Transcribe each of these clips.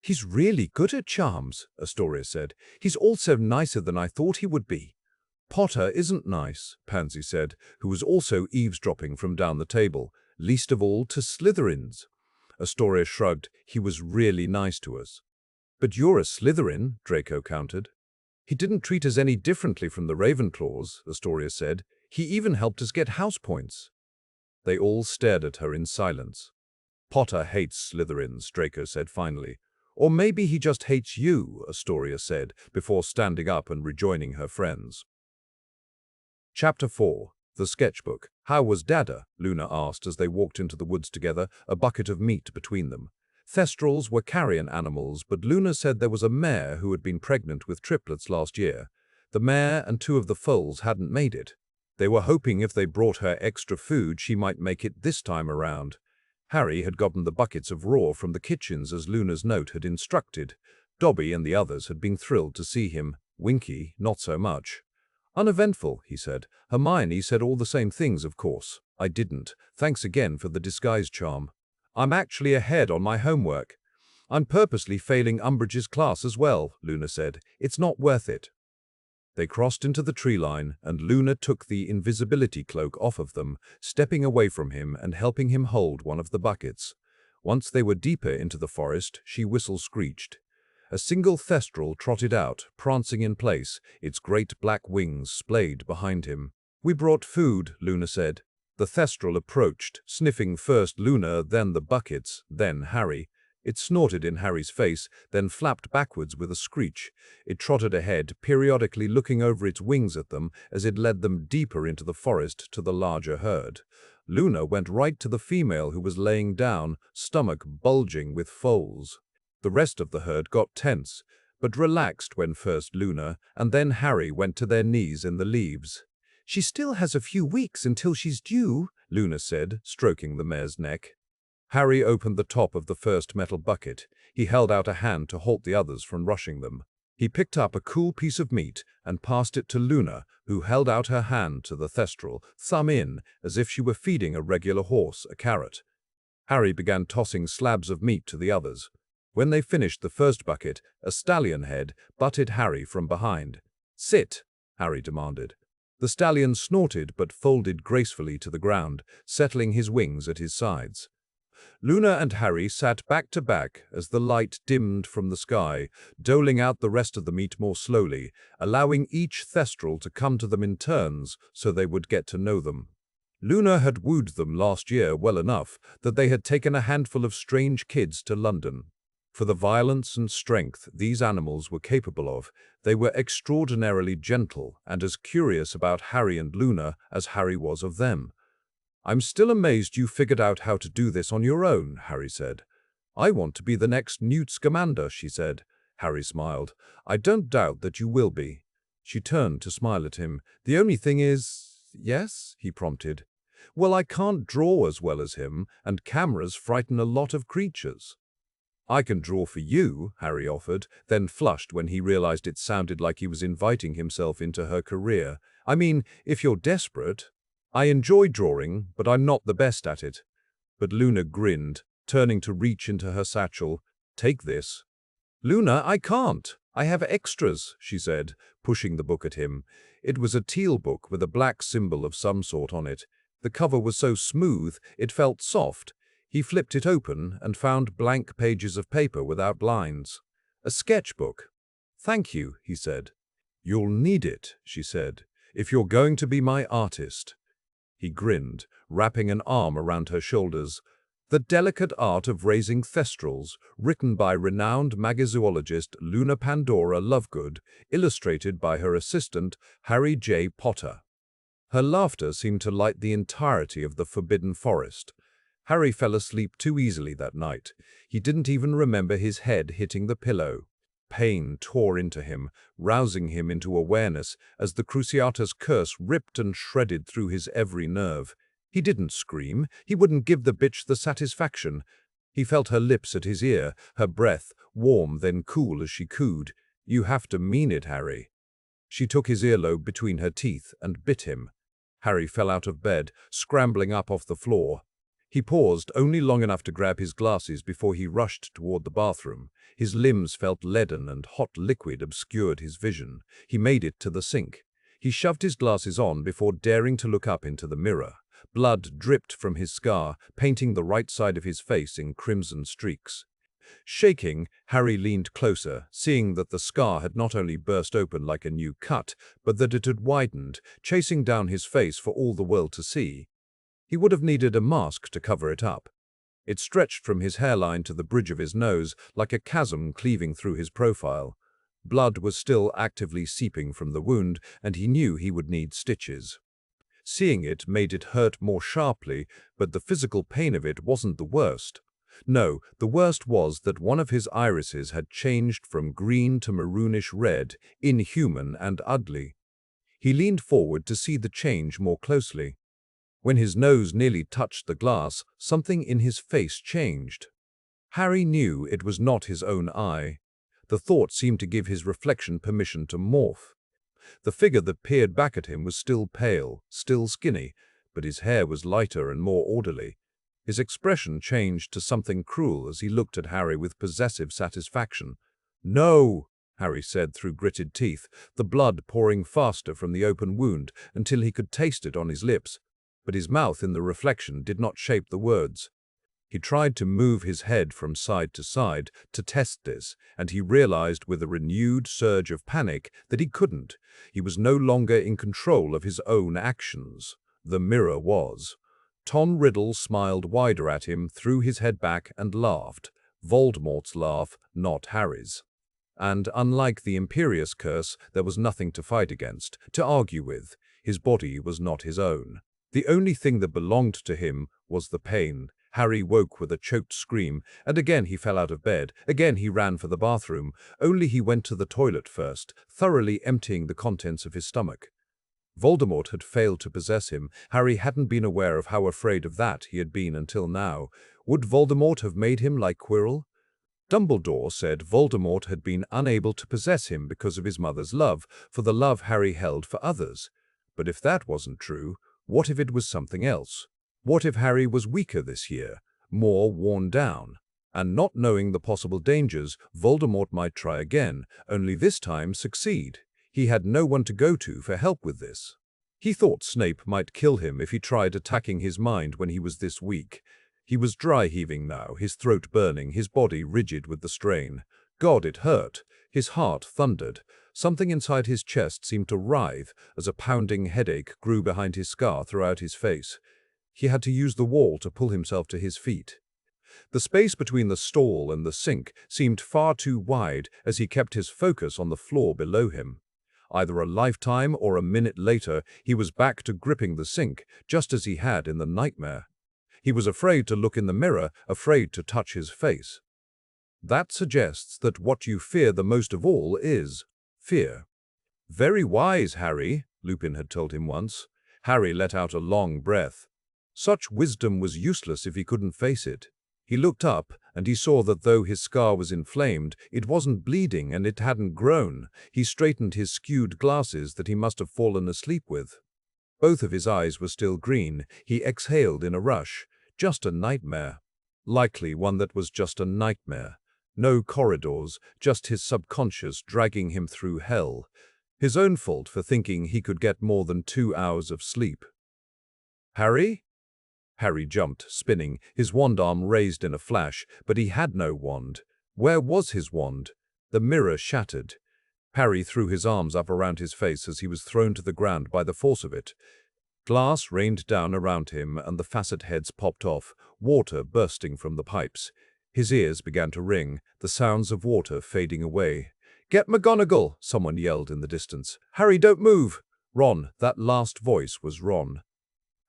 "He's really good at charms," Astoria said. "He's also nicer than I thought he would be." "Potter isn't nice," Pansy said, who was also eavesdropping from down the table, "least of all to Slytherins." Astoria shrugged. "He was really nice to us." "But you're a Slytherin," Draco countered. "He didn't treat us any differently from the Ravenclaws," Astoria said. "He even helped us get house points." They all stared at her in silence. "Potter hates Slytherins," Draco said finally. "Or maybe he just hates you," Astoria said, before standing up and rejoining her friends. Chapter 4. The Sketchbook. "How was Dada?" Luna asked as they walked into the woods together, a bucket of meat between them. Thestrals were carrion animals, but Luna said there was a mare who had been pregnant with triplets last year. The mare and two of the foals hadn't made it. They were hoping if they brought her extra food, she might make it this time around. Harry had gotten the buckets of raw from the kitchens as Luna's note had instructed. Dobby and the others had been thrilled to see him. Winky, not so much. "Uneventful," he said. "Hermione said all the same things, of course. I didn't. Thanks again for the disguise charm. I'm actually ahead on my homework. I'm purposely failing Umbridge's class as well," Luna said. "It's not worth it." They crossed into the tree line, and Luna took the invisibility cloak off of them, stepping away from him and helping him hold one of the buckets. Once they were deeper into the forest, she whistle-screeched. A single Thestral trotted out, prancing in place, its great black wings splayed behind him. "We brought food," Luna said. The Thestral approached, sniffing first Luna, then the buckets, then Harry. It snorted in Harry's face, then flapped backwards with a screech. It trotted ahead, periodically looking over its wings at them as it led them deeper into the forest to the larger herd. Luna went right to the female who was laying down, stomach bulging with foals. The rest of the herd got tense, but relaxed when first Luna and then Harry went to their knees in the leaves. "She still has a few weeks until she's due," Luna said, stroking the mare's neck. Harry opened the top of the first metal bucket. He held out a hand to halt the others from rushing them. He picked up a cool piece of meat and passed it to Luna, who held out her hand to the Thestral, thumb in, as if she were feeding a regular horse a carrot. Harry began tossing slabs of meat to the others. When they finished the first bucket, a stallion head butted Harry from behind. "Sit," Harry demanded. The stallion snorted but folded gracefully to the ground, settling his wings at his sides. Luna and Harry sat back to back as the light dimmed from the sky, doling out the rest of the meat more slowly, allowing each Thestral to come to them in turns so they would get to know them. Luna had wooed them last year well enough that they had taken a handful of strange kids to London. For the violence and strength these animals were capable of, they were extraordinarily gentle and as curious about Harry and Luna as Harry was of them. "I'm still amazed you figured out how to do this on your own," Harry said. "I want to be the next Newt Scamander," she said. Harry smiled. "I don't doubt that you will be." She turned to smile at him. "The only thing is—" "Yes?" he prompted. "Well, I can't draw as well as him, and cameras frighten a lot of creatures." "I can draw for you," Harry offered, then flushed when he realized it sounded like he was inviting himself into her career. "I mean, if you're desperate. I enjoy drawing, but I'm not the best at it." But Luna grinned, turning to reach into her satchel. "Take this." "Luna, I can't. I have extras," she said, pushing the book at him. It was a teal book with a black symbol of some sort on it. The cover was so smooth, it felt soft. He flipped it open and found blank pages of paper without lines. "A sketchbook." "Thank you," he said. "You'll need it," she said, "if you're going to be my artist." He grinned, wrapping an arm around her shoulders. The Delicate Art of Raising Thestrals, written by renowned magazoologist Luna Pandora Lovegood, illustrated by her assistant Harry J. Potter. Her laughter seemed to light the entirety of the Forbidden Forest. Harry fell asleep too easily that night. He didn't even remember his head hitting the pillow. Pain tore into him, rousing him into awareness as the Cruciatus curse ripped and shredded through his every nerve. He didn't scream. He wouldn't give the bitch the satisfaction. He felt her lips at his ear, her breath, warm then cool as she cooed. "You have to mean it, Harry." She took his earlobe between her teeth and bit him. Harry fell out of bed, scrambling up off the floor. He paused only long enough to grab his glasses before he rushed toward the bathroom. His limbs felt leaden and hot liquid obscured his vision. He made it to the sink. He shoved his glasses on before daring to look up into the mirror. Blood dripped from his scar, painting the right side of his face in crimson streaks. Shaking, Harry leaned closer, seeing that the scar had not only burst open like a new cut, but that it had widened, chasing down his face for all the world to see. He would have needed a mask to cover it up. It stretched from his hairline to the bridge of his nose, like a chasm cleaving through his profile. Blood was still actively seeping from the wound, and he knew he would need stitches. Seeing it made it hurt more sharply, but the physical pain of it wasn't the worst. No, the worst was that one of his irises had changed from green to maroonish red, inhuman and ugly. He leaned forward to see the change more closely. When his nose nearly touched the glass, something in his face changed. Harry knew it was not his own eye. The thought seemed to give his reflection permission to morph. The figure that peered back at him was still pale, still skinny, but his hair was lighter and more orderly. His expression changed to something cruel as he looked at Harry with possessive satisfaction. "No!" Harry said through gritted teeth, the blood pouring faster from the open wound until he could taste it on his lips. But his mouth in the reflection did not shape the words. He tried to move his head from side to side to test this, and he realized with a renewed surge of panic that he couldn't. He was no longer in control of his own actions. The mirror was. Tom Riddle smiled wider at him, threw his head back, and laughed. Voldemort's laugh, not Harry's. And unlike the Imperious Curse, there was nothing to fight against, to argue with. His body was not his own. The only thing that belonged to him was the pain. Harry woke with a choked scream, and again he fell out of bed. Again he ran for the bathroom. Only he went to the toilet first, thoroughly emptying the contents of his stomach. Voldemort had failed to possess him. Harry hadn't been aware of how afraid of that he had been until now. Would Voldemort have made him like Quirrell? Dumbledore said Voldemort had been unable to possess him because of his mother's love, for the love Harry held for others. But if that wasn't true, what if it was something else? What if Harry was weaker this year, more worn down? And not knowing the possible dangers, Voldemort might try again, only this time succeed. He had no one to go to for help with this. He thought Snape might kill him if he tried attacking his mind when he was this weak. He was dry-heaving now, his throat burning, his body rigid with the strain. God, it hurt. His heart thundered. Something inside his chest seemed to writhe as a pounding headache grew behind his scar throughout his face. He had to use the wall to pull himself to his feet. The space between the stall and the sink seemed far too wide as he kept his focus on the floor below him. Either a lifetime or a minute later, he was back to gripping the sink, just as he had in the nightmare. He was afraid to look in the mirror, afraid to touch his face. That suggests that what you fear the most of all is fear. Very wise, Harry, Lupin had told him once. Harry let out a long breath. Such wisdom was useless if he couldn't face it. He looked up, and he saw that though his scar was inflamed, it wasn't bleeding and it hadn't grown. He straightened his skewed glasses that he must have fallen asleep with. Both of his eyes were still green. He exhaled in a rush. Just a nightmare. Likely one that was just a nightmare. No corridors, just his subconscious dragging him through hell. His own fault for thinking he could get more than 2 hours of sleep. Harry? Harry jumped, spinning, his wand arm raised in a flash, but he had no wand. Where was his wand? The mirror shattered. Harry threw his arms up around his face as he was thrown to the ground by the force of it. Glass rained down around him and the facet heads popped off, water bursting from the pipes. His ears began to ring, the sounds of water fading away. "Get McGonagall!" someone yelled in the distance. "Harry, don't move!" Ron, that last voice was Ron.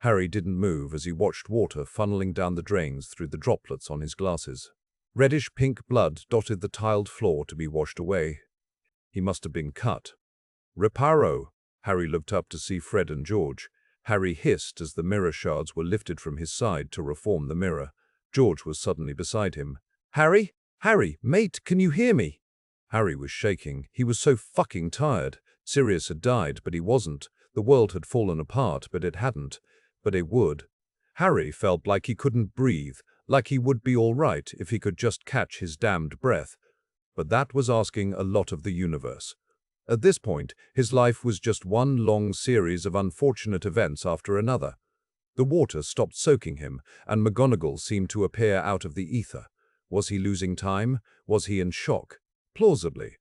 Harry didn't move as he watched water funneling down the drains through the droplets on his glasses. Reddish-pink blood dotted the tiled floor to be washed away. He must have been cut. "Reparo!" Harry looked up to see Fred and George. Harry hissed as the mirror shards were lifted from his side to reform the mirror. George was suddenly beside him. "Harry? Harry, mate, can you hear me?" Harry was shaking. He was so fucking tired. Sirius had died, but he wasn't. The world had fallen apart, but it hadn't. But it would. Harry felt like he couldn't breathe, like he would be all right if he could just catch his damned breath. But that was asking a lot of the universe. At this point, his life was just one long series of unfortunate events after another. The water stopped soaking him, and McGonagall seemed to appear out of the ether. Was he losing time? Was he in shock? Plausibly.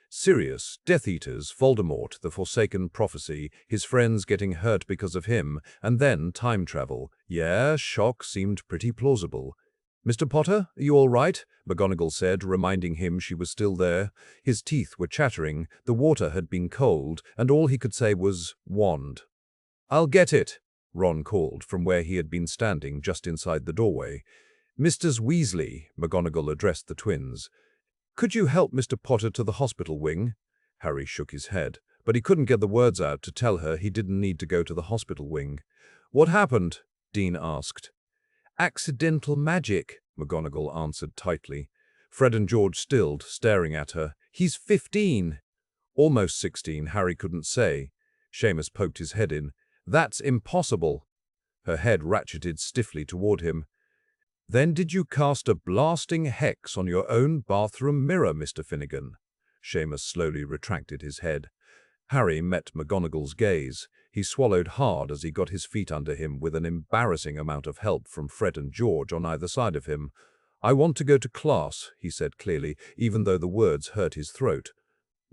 Sirius, Death Eaters, Voldemort, the Forsaken Prophecy, his friends getting hurt because of him, and then time travel. Yeah, shock seemed pretty plausible. "Mr. Potter, are you all right?" McGonagall said, reminding him she was still there. His teeth were chattering, the water had been cold, and all he could say was, "Wand." "I'll get it," Ron called from where he had been standing just inside the doorway. "Mrs. Weasley," McGonagall addressed the twins. "Could you help Mr. Potter to the hospital wing?" Harry shook his head, but he couldn't get the words out to tell her he didn't need to go to the hospital wing. "What happened?" Dean asked. "Accidental magic," McGonagall answered tightly. Fred and George stilled, staring at her. "He's 15. Almost 16, Harry couldn't say. Seamus poked his head in. "That's impossible." Her head ratcheted stiffly toward him. "Then did you cast a blasting hex on your own bathroom mirror, Mr. Finnegan?" Seamus slowly retracted his head. Harry met McGonagall's gaze. He swallowed hard as he got his feet under him with an embarrassing amount of help from Fred and George on either side of him. "I want to go to class," he said clearly, even though the words hurt his throat.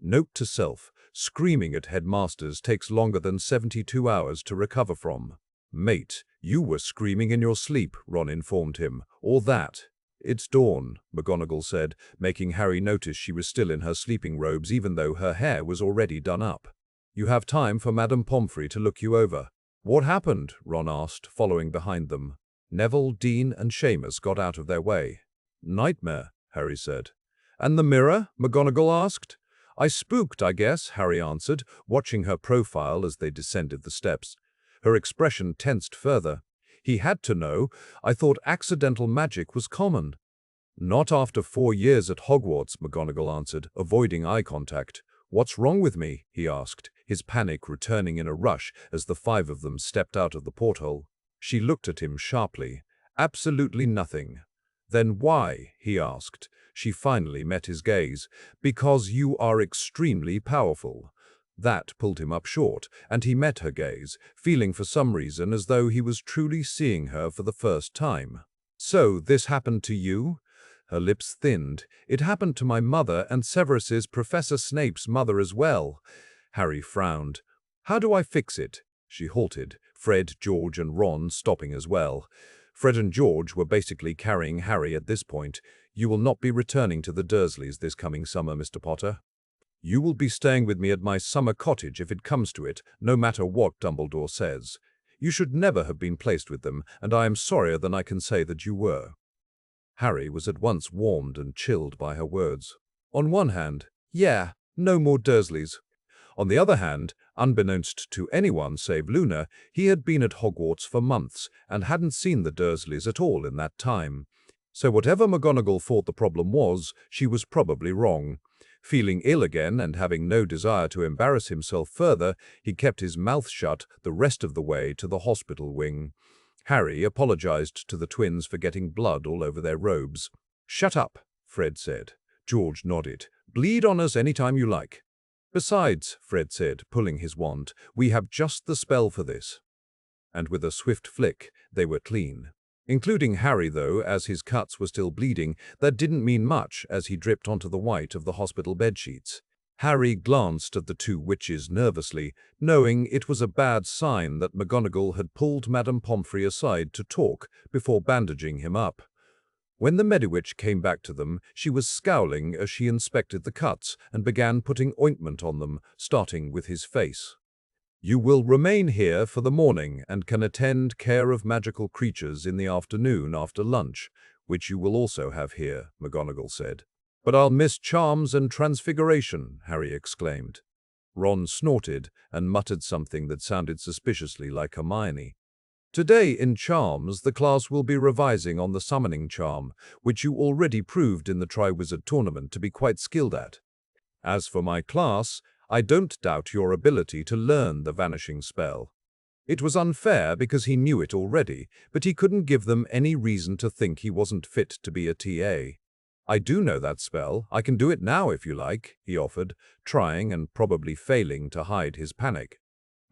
Note to self, screaming at headmasters takes longer than 72 hours to recover from. "Mate, you were screaming in your sleep," Ron informed him. "Or that." "It's dawn," McGonagall said, making Harry notice she was still in her sleeping robes even though her hair was already done up. "You have time for Madame Pomfrey to look you over." "What happened?" Ron asked, following behind them. Neville, Dean, and Seamus got out of their way. "Nightmare," Harry said. "And the mirror?" McGonagall asked. "I spooked, I guess," Harry answered, watching her profile as they descended the steps. Her expression tensed further. He had to know. "I thought accidental magic was common." "Not after 4 years at Hogwarts," McGonagall answered, avoiding eye contact. "What's wrong with me?" he asked, his panic returning in a rush as the 5 of them stepped out of the porthole. She looked at him sharply. "Absolutely nothing." "Then why?" he asked. She finally met his gaze. "Because you are extremely powerful." That pulled him up short, and he met her gaze, feeling for some reason as though he was truly seeing her for the first time. "So this happened to you?" Her lips thinned. "It happened to my mother and Severus's Professor Snape's mother as well." Harry frowned. "How do I fix it?" She halted, Fred, George, and Ron stopping as well. Fred and George were basically carrying Harry at this point. "You will not be returning to the Dursleys this coming summer, Mr. Potter. You will be staying with me at my summer cottage if it comes to it, no matter what Dumbledore says. You should never have been placed with them, and I am sorrier than I can say that you were." Harry was at once warmed and chilled by her words. On one hand, yeah, no more Dursleys. On the other hand, unbeknownst to anyone save Luna, he had been at Hogwarts for months and hadn't seen the Dursleys at all in that time. So whatever McGonagall thought the problem was, she was probably wrong. Feeling ill again and having no desire to embarrass himself further, he kept his mouth shut the rest of the way to the hospital wing. Harry apologized to the twins for getting blood all over their robes. "Shut up," Fred said. George nodded. "Bleed on us anytime you like." "Besides," Fred said, pulling his wand, "we have just the spell for this." And with a swift flick, they were clean. Including Harry, though, as his cuts were still bleeding, that didn't mean much as he dripped onto the white of the hospital bedsheets. Harry glanced at the 2 witches nervously, knowing it was a bad sign that McGonagall had pulled Madame Pomfrey aside to talk before bandaging him up. When the Mediwitch came back to them, she was scowling as she inspected the cuts and began putting ointment on them, starting with his face. "You will remain here for the morning and can attend care of magical creatures in the afternoon after lunch, which you will also have here," McGonagall said. "But I'll miss charms and transfiguration," Harry exclaimed. Ron snorted and muttered something that sounded suspiciously like Hermione. "Today in charms, the class will be revising on the summoning charm, which you already proved in the Triwizard Tournament to be quite skilled at. As for my class, I don't doubt your ability to learn the vanishing spell. It was unfair because he knew it already, but he couldn't give them any reason to think he wasn't fit to be a TA. I do know that spell. I can do it now if you like, he offered, trying and probably failing to hide his panic.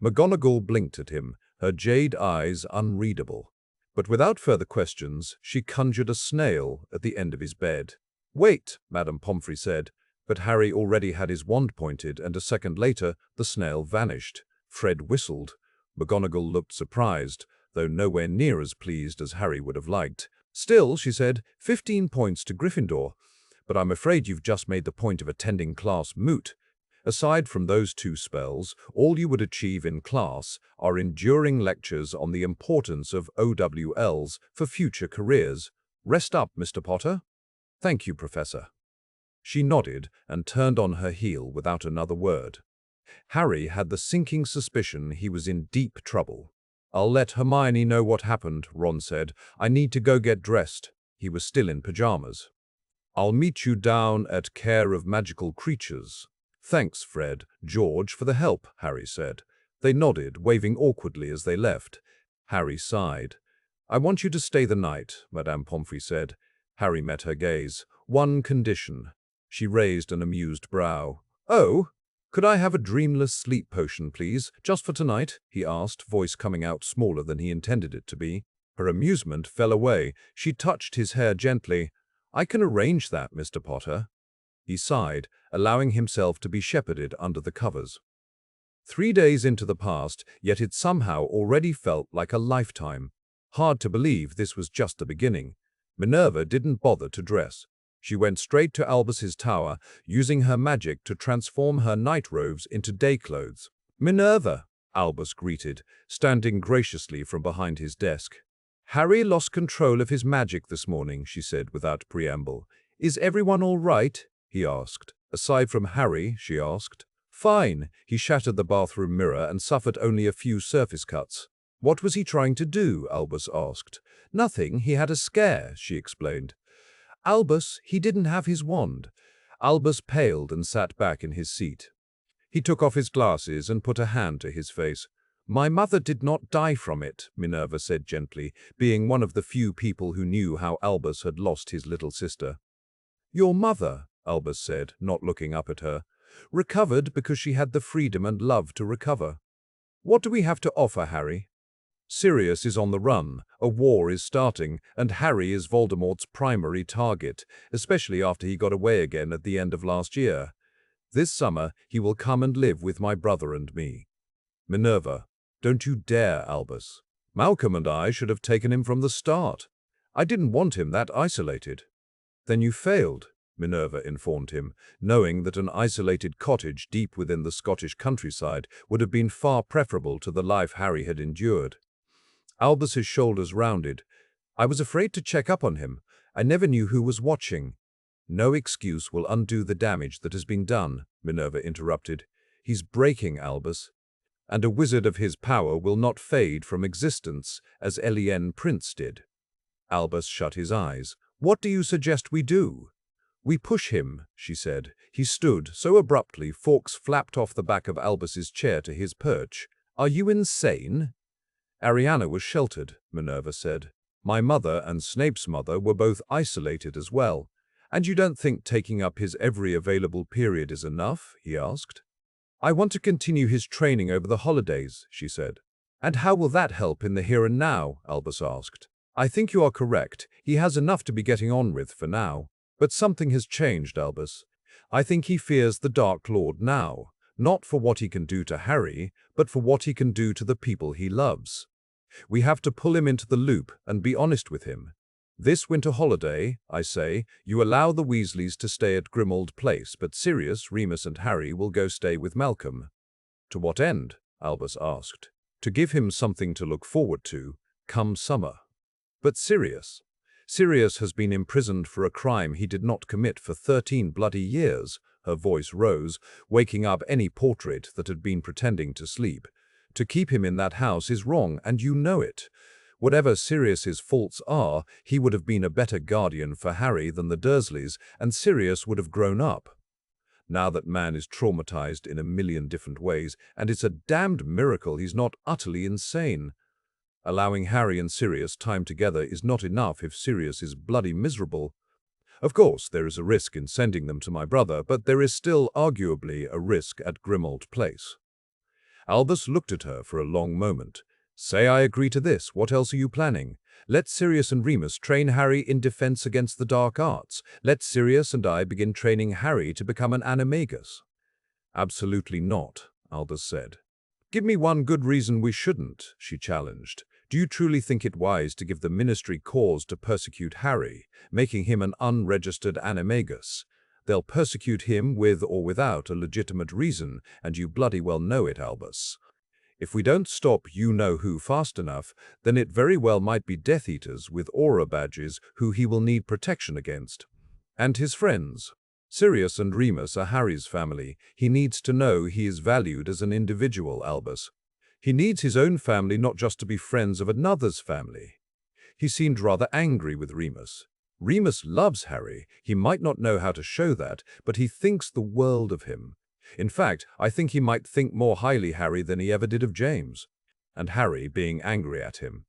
McGonagall blinked at him, her jade eyes unreadable. But without further questions, she conjured a snail at the end of his bed. Wait, Madame Pomfrey said, but Harry already had his wand pointed, and a second later the snail vanished. Fred whistled. McGonagall looked surprised, though nowhere near as pleased as Harry would have liked. Still, she said, 15 points to Gryffindor. But I'm afraid you've just made the point of attending class moot. Aside from those 2 spells, all you would achieve in class are enduring lectures on the importance of OWLs for future careers. Rest up, Mr. Potter. Thank you, Professor. She nodded and turned on her heel without another word. Harry had the sinking suspicion he was in deep trouble. I'll let Hermione know what happened, Ron said. I need to go get dressed. He was still in pajamas. I'll meet you down at Care of Magical Creatures. Thanks, Fred, George, for the help, Harry said. They nodded, waving awkwardly as they left. Harry sighed. I want you to stay the night, Madame Pomfrey said. Harry met her gaze. One condition. She raised an amused brow. Oh? Could I have a dreamless sleep potion, please, just for tonight? He asked, voice coming out smaller than he intended it to be. Her amusement fell away. She touched his hair gently. I can arrange that, Mr. Potter. He sighed, allowing himself to be shepherded under the covers. 3 days into the past, yet it somehow already felt like a lifetime. Hard to believe this was just the beginning. Minerva didn't bother to dress. She went straight to Albus's tower, using her magic to transform her night robes into day clothes. Minerva, Albus greeted, standing graciously from behind his desk. Harry lost control of his magic this morning, she said without preamble. Is everyone all right? He asked. Aside from Harry, she asked. Fine. He shattered the bathroom mirror and suffered only a few surface cuts. What was he trying to do? Albus asked. Nothing. He had a scare, she explained. Albus, he didn't have his wand. Albus paled and sat back in his seat. He took off his glasses and put a hand to his face. My mother did not die from it, Minerva said gently, being one of the few people who knew how Albus had lost his little sister. Your mother, Albus said, not looking up at her, recovered because she had the freedom and love to recover. What do we have to offer, Harry? Sirius is on the run, a war is starting, and Harry is Voldemort's primary target, especially after he got away again at the end of last year. This summer, he will come and live with my brother and me. Minerva, don't you dare, Albus. Malcolm and I should have taken him from the start. I didn't want him that isolated. Then you failed, Minerva informed him, knowing that an isolated cottage deep within the Scottish countryside would have been far preferable to the life Harry had endured. Albus's shoulders rounded. I was afraid to check up on him. I never knew who was watching. No excuse will undo the damage that has been done, Minerva interrupted. He's breaking, Albus. And a wizard of his power will not fade from existence, as Elienne Prince did. Albus shut his eyes. What do you suggest we do? We push him, she said. He stood so abruptly forks flapped off the back of Albus's chair to his perch. Are you insane? Ariana was sheltered, Minerva said. My mother and Snape's mother were both isolated as well. And you don't think taking up his every available period is enough? He asked. I want to continue his training over the holidays, she said. And how will that help in the here and now? Albus asked. I think you are correct. He has enough to be getting on with for now. But something has changed, Albus. I think he fears the Dark Lord now, not for what he can do to Harry, but for what he can do to the people he loves. We have to pull him into the loop and be honest with him. This winter holiday, I say, you allow the Weasleys to stay at Grimmauld Place, but Sirius, Remus and Harry will go stay with Malcolm. To what end? Albus asked. To give him something to look forward to, come summer. But Sirius has been imprisoned for a crime he did not commit for 13 bloody years. Her voice rose, waking up any portrait that had been pretending to sleep. To keep him in that house is wrong, and you know it. Whatever Sirius's faults are, he would have been a better guardian for Harry than the Dursleys, and Sirius would have grown up. now that man is traumatized in a million different ways, and it's a damned miracle he's not utterly insane. Allowing Harry and Sirius time together is not enough if Sirius is bloody miserable. Of course, there is a risk in sending them to my brother, but there is still arguably a risk at Grimmauld Place. Albus looked at her for a long moment. Say I agree to this, what else are you planning? Let Sirius and Remus train Harry in defense against the dark arts. Let Sirius and I begin training Harry to become an animagus. Absolutely not, Albus said. Give me one good reason we shouldn't, she challenged. Do you truly think it wise to give the Ministry cause to persecute Harry, making him an unregistered animagus? They'll persecute him with or without a legitimate reason, and you bloody well know it, Albus. If we don't stop you-know-who fast enough, then it very well might be Death Eaters with aura badges who he will need protection against. And his friends. Sirius and Remus are Harry's family. He needs to know he is valued as an individual, Albus. He needs his own family not just to be friends of another's family. He seemed rather angry with Remus. Remus loves Harry. He might not know how to show that, but he thinks the world of him. In fact, I think he might think more highly Harry than he ever did of James. And Harry being angry at him.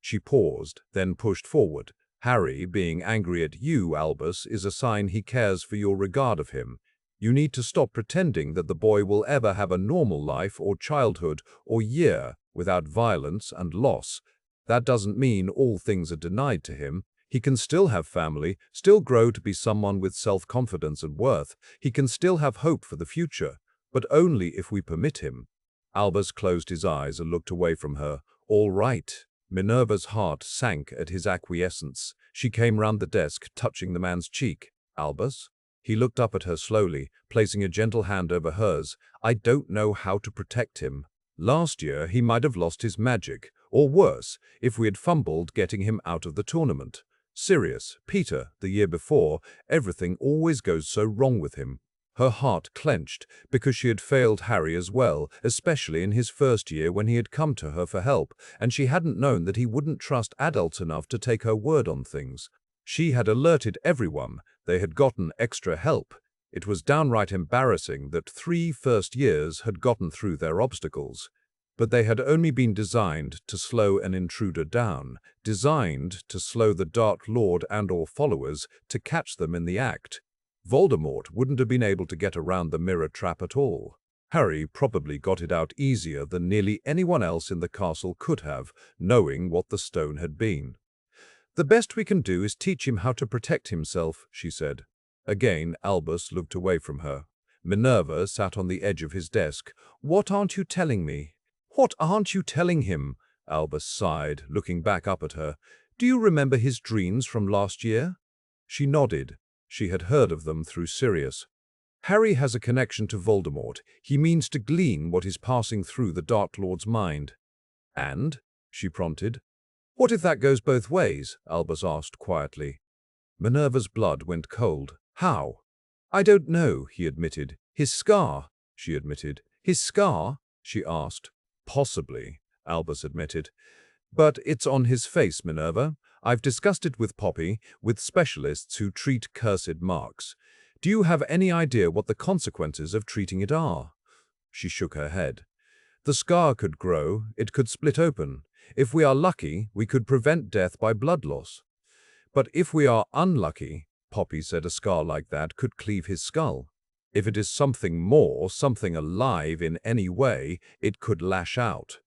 She paused, then pushed forward. Harry being angry at you, Albus, is a sign he cares for your regard of him. You need to stop pretending that the boy will ever have a normal life or childhood or year without violence and loss. That doesn't mean all things are denied to him. He can still have family, still grow to be someone with self-confidence and worth. He can still have hope for the future, but only if we permit him. Albus closed his eyes and looked away from her. All right. Minerva's heart sank at his acquiescence. She came round the desk, touching the man's cheek. Albus? He looked up at her slowly, placing a gentle hand over hers. I don't know how to protect him. Last year he might have lost his magic, or worse, if we had fumbled getting him out of the tournament. Sirius, Peter, the year before, everything always goes so wrong with him. Her heart clenched because she had failed Harry as well, especially in his first year when he had come to her for help, and she hadn't known that he wouldn't trust adults enough to take her word on things. She had alerted everyone they had gotten extra help. It was downright embarrassing that 3 first years had gotten through their obstacles. But they had only been designed to slow an intruder down, designed to slow the Dark Lord and/or followers, to catch them in the act. Voldemort wouldn't have been able to get around the mirror trap at all. Harry probably got it out easier than nearly anyone else in the castle could have, knowing what the stone had been. The best we can do is teach him how to protect himself, she said. Again, Albus looked away from her. Minerva sat on the edge of his desk. What aren't you telling me? What aren't you telling him? Albus sighed, looking back up at her. Do you remember his dreams from last year? She nodded. She had heard of them through Sirius. Harry has a connection to Voldemort. He means to glean what is passing through the Dark Lord's mind. And? She prompted. What if that goes both ways? Albus asked quietly. Minerva's blood went cold. How? I don't know, he admitted. His scar, she admitted. His scar? She asked. Possibly, Albus admitted. But it's on his face, Minerva. I've discussed it with Poppy, with specialists who treat cursed marks. Do you have any idea what the consequences of treating it are? She shook her head. The scar could grow, it could split open. If we are lucky, we could prevent death by blood loss. But if we are unlucky, Poppy said a scar like that could cleave his skull. If it is something more, something alive in any way, it could lash out.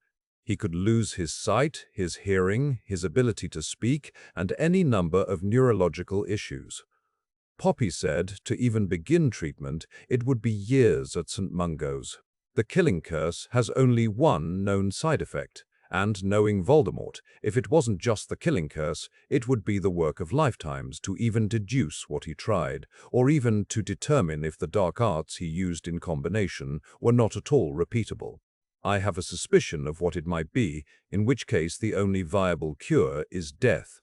He could lose his sight, his hearing, his ability to speak, and any number of neurological issues. Poppy said, to even begin treatment, it would be years at St. Mungo's. The killing curse has only one known side effect. And knowing Voldemort, if it wasn't just the killing curse, it would be the work of lifetimes to even deduce what he tried, or even to determine if the dark arts he used in combination were not at all repeatable. I have a suspicion of what it might be, in which case the only viable cure is death.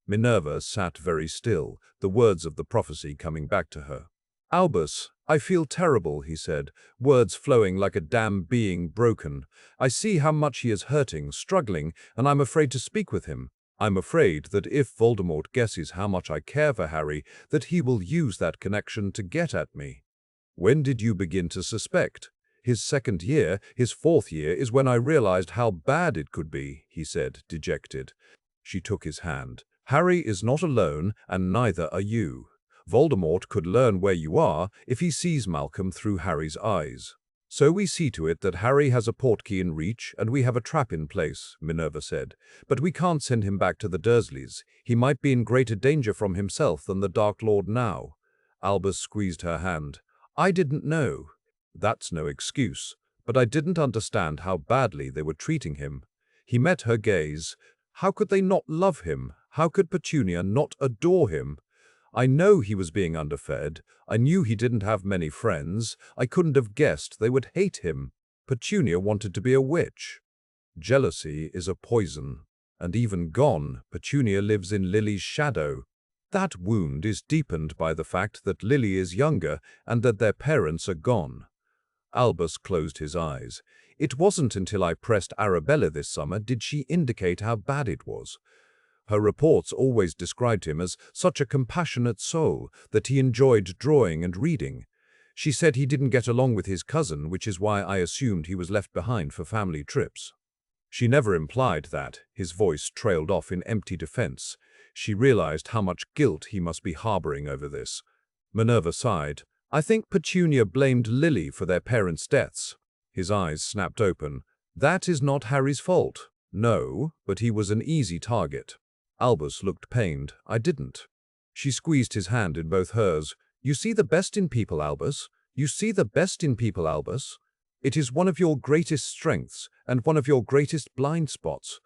Minerva sat very still, the words of the prophecy coming back to her. Albus, I feel terrible, he said, words flowing like a dam being broken. I see how much he is hurting, struggling, and I'm afraid to speak with him. I'm afraid that if Voldemort guesses how much I care for Harry, that he will use that connection to get at me. When did you begin to suspect? His second year, his fourth year, is when I realized how bad it could be, he said, dejected. She took his hand. Harry is not alone, and neither are you. Voldemort could learn where you are if he sees Malcolm through Harry's eyes. So we see to it that Harry has a portkey in reach and we have a trap in place, Minerva said. But we can't send him back to the Dursleys. He might be in greater danger from himself than the Dark Lord now. Albus squeezed her hand. I didn't know. That's no excuse. But I didn't understand how badly they were treating him. He met her gaze. How could they not love him? How could Petunia not adore him? I know he was being underfed. I knew he didn't have many friends. I couldn't have guessed they would hate him. Petunia wanted to be a witch. Jealousy is a poison. And even gone, Petunia lives in Lily's shadow. That wound is deepened by the fact that Lily is younger and that their parents are gone. Albus closed his eyes. It wasn't until I pressed Arabella this summer did she indicate how bad it was. Her reports always described him as such a compassionate soul that he enjoyed drawing and reading. She said he didn't get along with his cousin, which is why I assumed he was left behind for family trips. She never implied that. His voice trailed off in empty defense. She realized how much guilt he must be harboring over this. Minerva sighed. I think Petunia blamed Lily for their parents' deaths. His eyes snapped open. That is not Harry's fault. No, but he was an easy target. Albus looked pained. I didn't. She squeezed his hand in both hers. You see the best in people, Albus. You see the best in people, Albus. It is one of your greatest strengths and one of your greatest blind spots.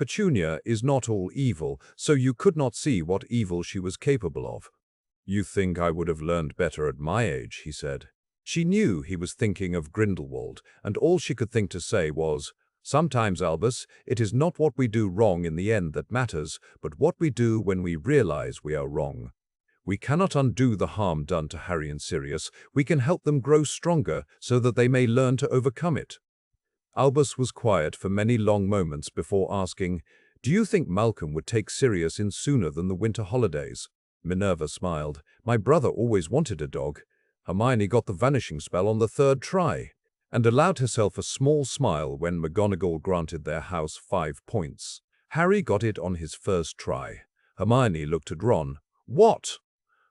Petunia is not all evil, so you could not see what evil she was capable of. You think I would have learned better at my age, he said. She knew he was thinking of Grindelwald, and all she could think to say was, Sometimes, Albus, it is not what we do wrong in the end that matters, but what we do when we realize we are wrong. We cannot undo the harm done to Harry and Sirius. We can help them grow stronger so that they may learn to overcome it. Albus was quiet for many long moments before asking, Do you think Malcolm would take Sirius in sooner than the winter holidays? Minerva smiled. My brother always wanted a dog. Hermione got the vanishing spell on the third try, and allowed herself a small smile when McGonagall granted their house 5 points. Harry got it on his first try. Hermione looked at Ron. What?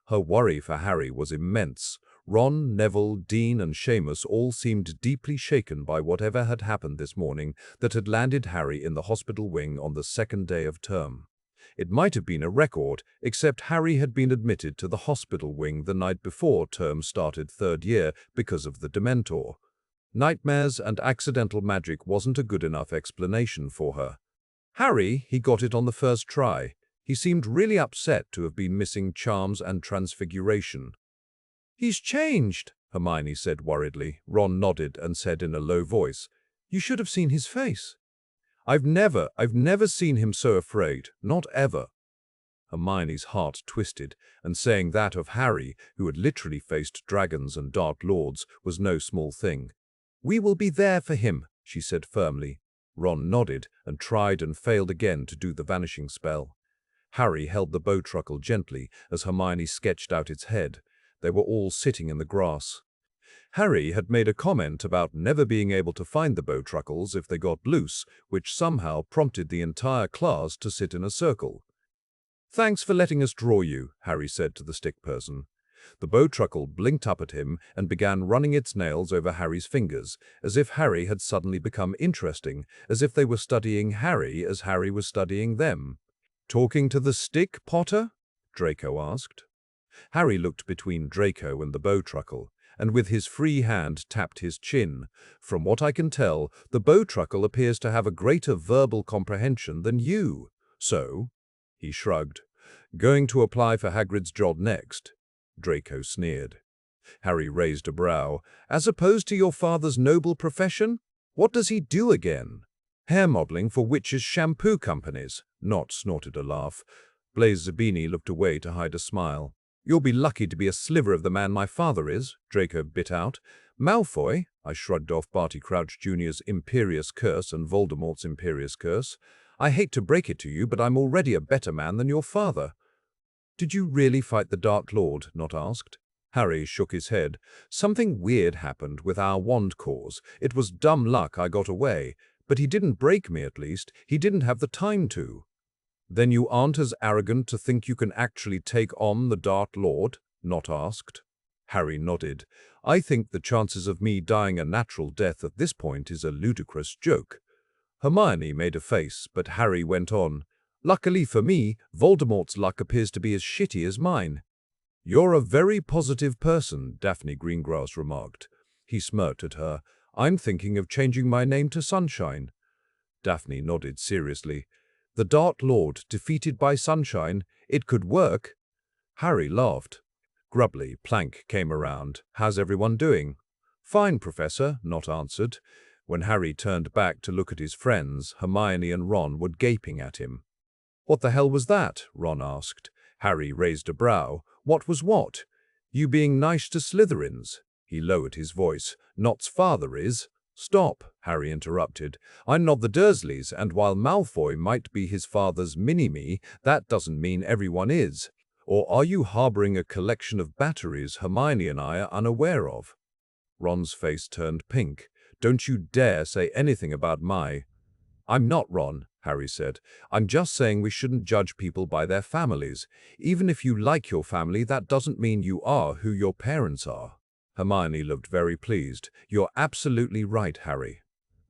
Her worry for Harry was immense. Ron, Neville, Dean, and Seamus all seemed deeply shaken by whatever had happened this morning that had landed Harry in the hospital wing on the second day of term. It might have been a record, except Harry had been admitted to the hospital wing the night before term started third year because of the Dementor. Nightmares and accidental magic wasn't a good enough explanation for her. Harry, he got it on the first try. He seemed really upset to have been missing charms and transfiguration. He's changed, Hermione said worriedly. Ron nodded and said in a low voice, You should have seen his face. I've never seen him so afraid, not ever. Hermione's heart twisted, and saying that of Harry, who had literally faced dragons and dark lords, was no small thing. We will be there for him, she said firmly. Ron nodded and tried and failed again to do the vanishing spell. Harry held the bowtruckle gently as Hermione sketched out its head. They were all sitting in the grass. Harry had made a comment about never being able to find the bowtruckles if they got loose, which somehow prompted the entire class to sit in a circle. Thanks for letting us draw you, Harry said to the stick person. The bowtruckle blinked up at him and began running its nails over Harry's fingers, as if Harry had suddenly become interesting, as if they were studying Harry as Harry was studying them. Talking to the stick, Potter? Draco asked. Harry looked between Draco and the bowtruckle, and with his free hand tapped his chin. From what I can tell, the bowtruckle appears to have a greater verbal comprehension than you. So, he shrugged. Going to apply for Hagrid's job next? Draco sneered. Harry raised a brow. As opposed to your father's noble profession? What does he do again? Hair modeling for witches' shampoo companies. Not snorted a laugh. Blaise Zabini looked away to hide a smile. You'll be lucky to be a sliver of the man my father is, Draco bit out. Malfoy, I shrugged off Barty Crouch Jr.'s imperious curse and Voldemort's imperious curse. I hate to break it to you, but I'm already a better man than your father. Did you really fight the Dark Lord? Not asked. Harry shook his head. Something weird happened with our wand cause. It was dumb luck I got away. But he didn't break me, at least. He didn't have the time to. Then you aren't as arrogant to think you can actually take on the Dark Lord? Not asked. Harry nodded. I think the chances of me dying a natural death at this point is a ludicrous joke. Hermione made a face, but Harry went on. Luckily for me, Voldemort's luck appears to be as shitty as mine. You're a very positive person, Daphne Greengrass remarked. He smirked at her. I'm thinking of changing my name to Sunshine. Daphne nodded seriously. The Dark Lord defeated by Sunshine. It could work. Harry laughed. Grubbly, Plank came around. How's everyone doing? Fine, Professor, Not answered. When Harry turned back to look at his friends, Hermione and Ron were gaping at him. What the hell was that? Ron asked. Harry raised a brow. What was what? You being nice to Slytherins? He lowered his voice. Not's father is. Stop, Harry interrupted. I'm not the Dursleys, and while Malfoy might be his father's mini-me, that doesn't mean everyone is. Or are you harboring a collection of batteries Hermione and I are unaware of? Ron's face turned pink. Don't you dare say anything about I'm not, Ron, Harry said. I'm just saying we shouldn't judge people by their families. Even if you like your family, that doesn't mean you are who your parents are. Hermione looked very pleased. You're absolutely right, Harry.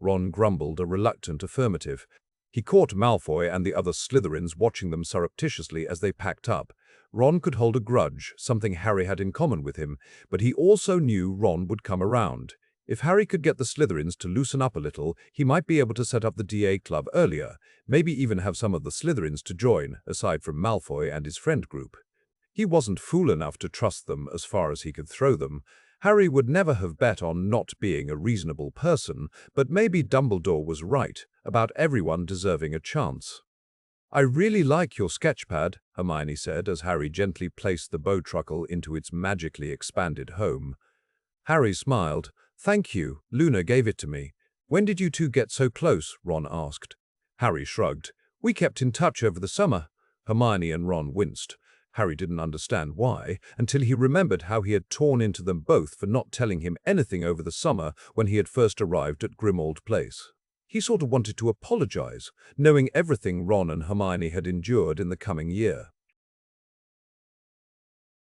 Ron grumbled a reluctant affirmative. He caught Malfoy and the other Slytherins watching them surreptitiously as they packed up. Ron could hold a grudge, something Harry had in common with him, but he also knew Ron would come around. If Harry could get the Slytherins to loosen up a little, he might be able to set up the DA club earlier, maybe even have some of the Slytherins to join, aside from Malfoy and his friend group. He wasn't fool enough to trust them as far as he could throw them. Harry would never have bet on not being a reasonable person, but maybe Dumbledore was right about everyone deserving a chance. I really like your sketchpad, Hermione said as Harry gently placed the bowtruckle into its magically expanded home. Harry smiled. Thank you, Luna gave it to me. When did you two get so close? Ron asked. Harry shrugged. We kept in touch over the summer. Hermione and Ron winced. Harry didn't understand why, until he remembered how he had torn into them both for not telling him anything over the summer when he had first arrived at Grimmauld Place. He sort of wanted to apologize, knowing everything Ron and Hermione had endured in the coming year.